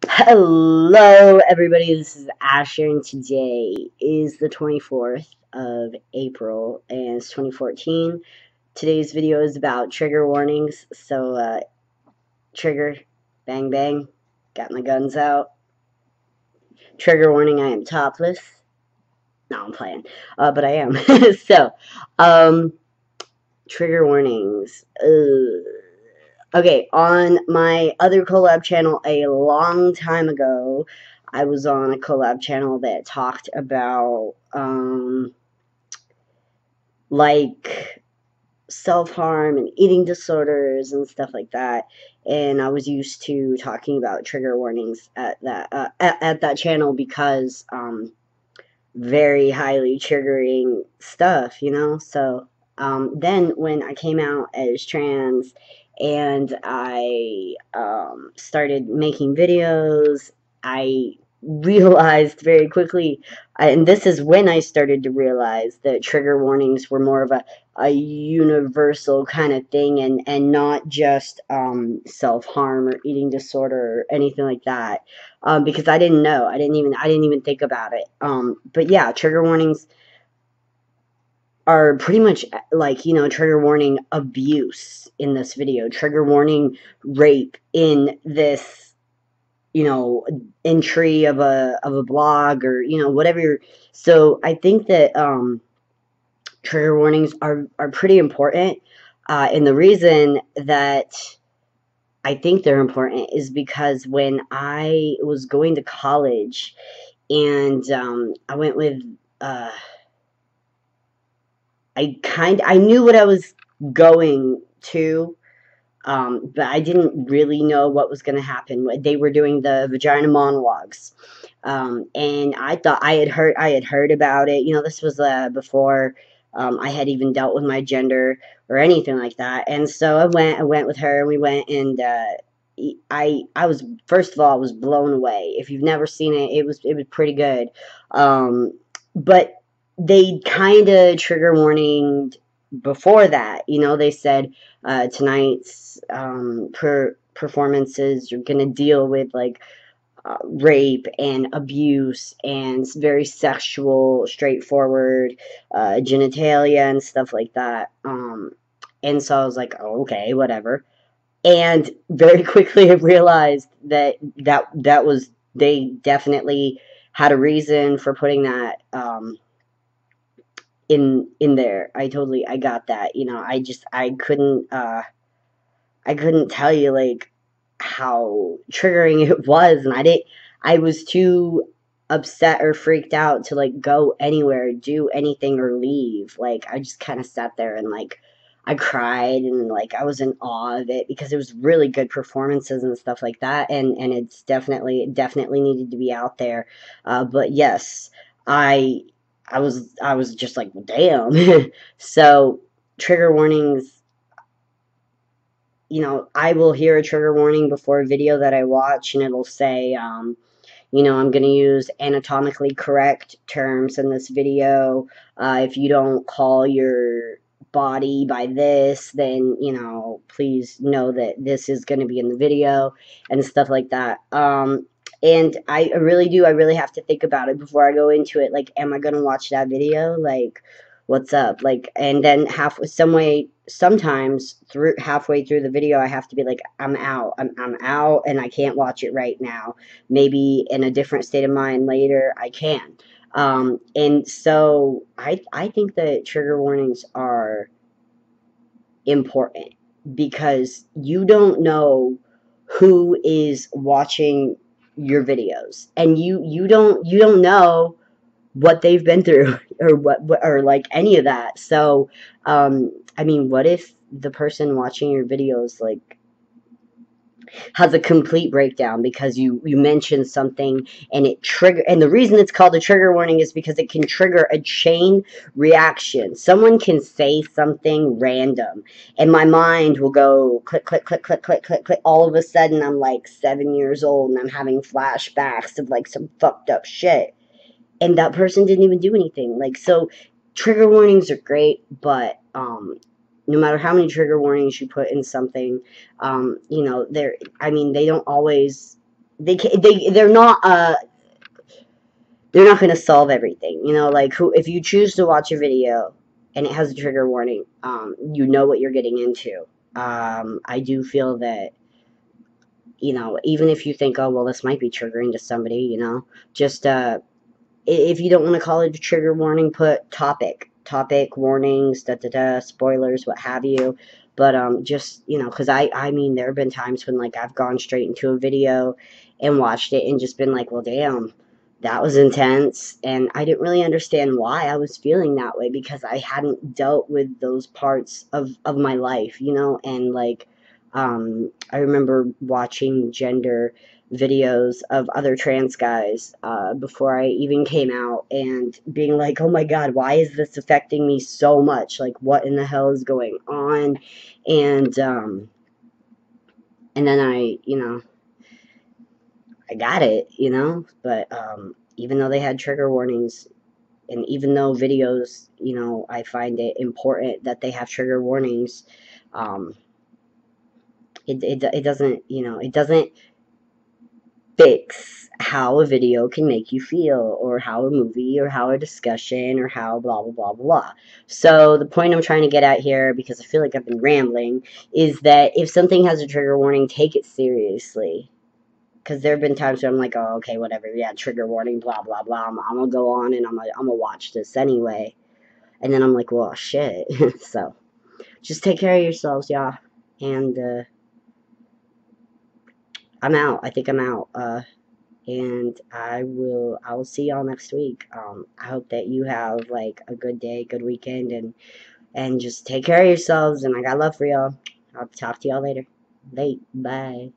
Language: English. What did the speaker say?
Hello, everybody. This is Asher, and today is the 24th of April, and it's 2014. Today's video is about trigger warnings. So, trigger, bang, bang, got my guns out. Trigger warning: I am topless. No, I'm playing, but I am. So, um, trigger warnings. Okay, on my other collab channel a long time ago, I was on a collab channel that talked about, like, self-harm and eating disorders and stuff like that. And I was used to talking about trigger warnings at that channel because, very highly triggering stuff, So, then when I came out as trans and I started making videos, I realized very quickly, and this is when I started to realize that trigger warnings were more of a universal kind of thing, and not just self-harm or eating disorder or anything like that. Because I didn't know. I didn't even think about it. But yeah, trigger warnings are pretty much like, trigger warning abuse in this video, trigger warning rape in this, entry of a blog, or, whatever. So I think that trigger warnings are pretty important. And the reason that I think they're important is because when I was going to college, and I went with, I knew what I was going to, but I didn't really know what was going to happen. They were doing the vagina monologues, and I thought I had heard about it. This was before I had even dealt with my gender or anything like that. And so I went with her, and we went, and I was, first of all, I was blown away. If you've never seen it, it was pretty good. But they kind of trigger warned before that. They said, tonight's performances, you're gonna deal with, like, rape and abuse and very sexual, straightforward genitalia and stuff like that. And so I was like, oh, okay, whatever. And very quickly I realized that was, they definitely had a reason for putting that in there. I got that. I couldn't tell you, like, how triggering it was, and I was too upset or freaked out to, like, go anywhere, do anything, or leave. Like, I just kind of sat there, and, like, I cried, and, like, I was in awe of it because it was really good performances and stuff like that, and it definitely needed to be out there. But yes, I I was just like, damn. So, trigger warnings, I will hear a trigger warning before a video that I watch, and it'll say, I'm going to use anatomically correct terms in this video. If you don't call your body by this, then, please know that this is going to be in the video and stuff like that. And I really have to think about it before I go into it. Like, am I going to watch that video? Like, what's up? Like, and then sometimes through halfway through the video, I have to be like, I'm out. I'm out, and I can't watch it right now. Maybe in a different state of mind later, I can. And so I think that trigger warnings are important because you don't know who is watching your videos, and you don't know what they've been through, or or like any of that. So, I mean, what if the person watching your videos, like, has a complete breakdown because you mentioned something, and the reason it's called a trigger warning is because it can trigger a chain reaction. Someone can say something random, and my mind will go click, click, click, click, click, click, click. All of a sudden, I'm like 7 years old, and I'm having flashbacks of, like, some fucked up shit, and that person didn't even do anything. Like, so trigger warnings are great, but no matter how many trigger warnings you put in something, they're, I mean, they don't always they're not going to solve everything. You know, like if you choose to watch a video and it has a trigger warning, you know what you're getting into. I do feel that, you know, even if you think, oh, well, this might be triggering to somebody, you know, just if you don't want to call it a trigger warning, put topic warnings, spoilers, what have you. But just, you know, because I mean, there have been times when like I've gone straight into a video and watched it and just been like, well, damn, that was intense, and I didn't really understand why I was feeling that way, because I hadn't dealt with those parts of my life, you know. And like, I remember watching gender videos of other trans guys before I even came out, and being like, oh my god, why is this affecting me so much? Like, what in the hell is going on? And and then you know, I got it, you know. But even though they had trigger warnings, and even though videos, you know, I find it important that they have trigger warnings, um, it doesn't, you know, it doesn't fix how a video can make you feel, or how a movie, or how a discussion, or how blah blah blah blah. So the point I'm trying to get at here, because I feel like I've been rambling, is that if something has a trigger warning, take it seriously. Because there have been times where I'm like, oh, okay, whatever, yeah, trigger warning, blah blah blah. I'm gonna go on and I'm gonna watch this anyway. And then I'm like, well, shit. So just take care of yourselves, y'all. And I'm out. I think I'm out. And I will see y'all next week. I hope that you have like a good day, good weekend, and just take care of yourselves. And I got love for y'all. I'll talk to y'all later. Late. Bye.